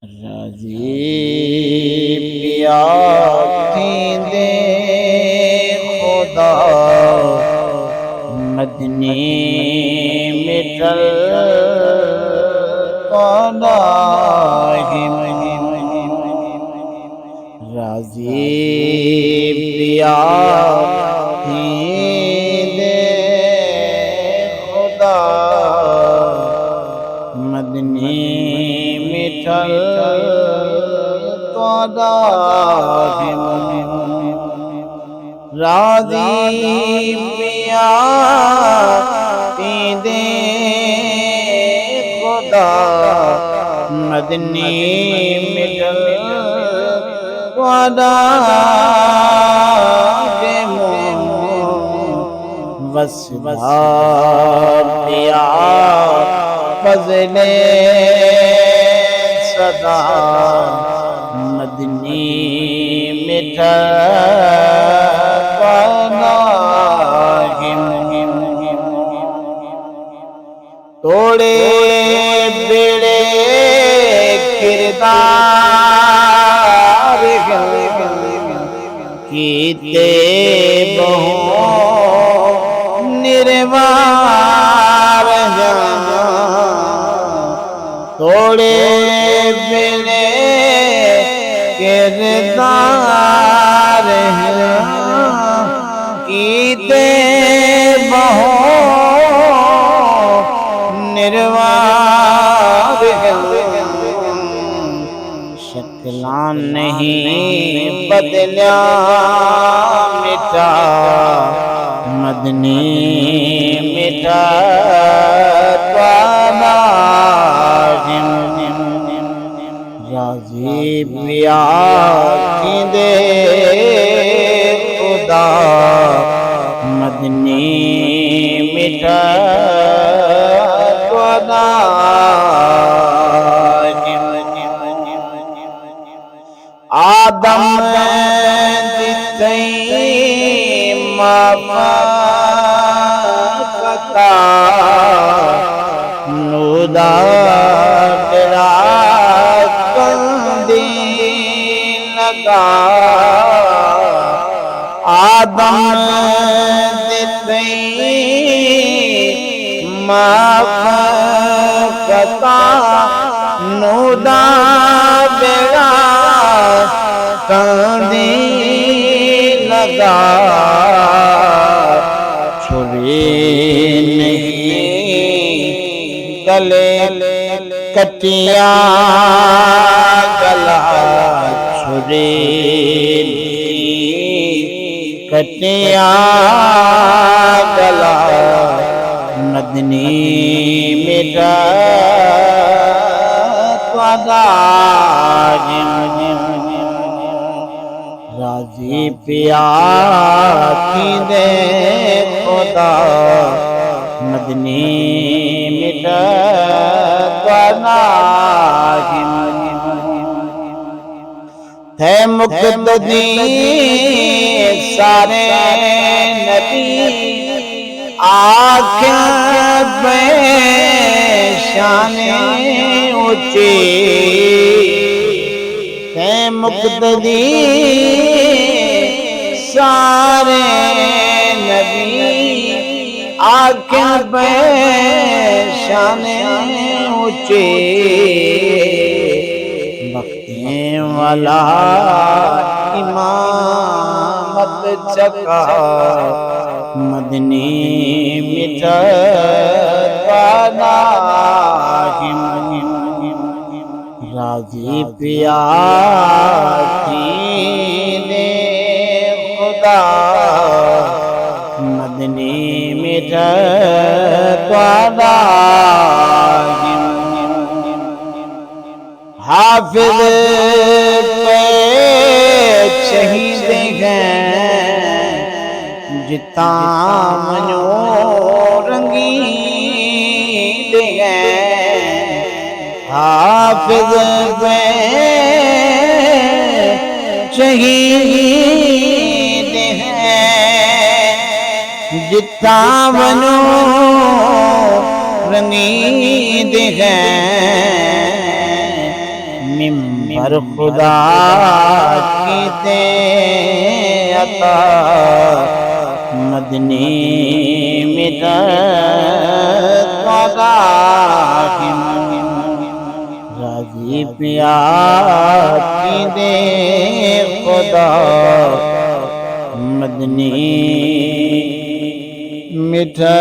راضی پیا تھیندے خدا مدنی مٹل پناہم راضی پیا تھیندے خدا مدنی مٹل پناہم راضی پیا تھیندے خدا مدنی مٹل پناہم وسوار پیا فضل صدا مدنی مٹل پناہم توڑے بیڑے کردار کیتے بہوں نروار جانا توڑے بیڑے کردار کیتے بہوں نروار شکلان نہیں بدلیا مٹا مدنی مٹا پناہم راضی پیا تھیندے خدا مدنی مٹا پناہم آدم دتیں مافقتا نودا تیرا کندی لگا آدم دتیں مافقتا نودا تیرا کندی لگا چھری نہیں گلے کٹیا گلا چھری نہیں کٹیا گلا مدنی مٹا پناہم راضی پیا تھیندے خدا مدنی مٹا پناہم ہے مقتدی سارے نبی آنکھیں بے شان اونچی ہے مقتدی سارے نبی آنکھیں بے شان اونچی بختیں والا امامت چکا مدنی مٹا پناہم راضی پیا تھیندے خدا مدنی مٹا پناہم حافظ پہ شہید ہیں جتا منو رنگین ہیں حافظ پہ شہید ہیں جتا منو رنگین ہیں ممبر خدا کی دے عطا مدنی میرا راضی پیا کی دے خدا مدنی میٹھا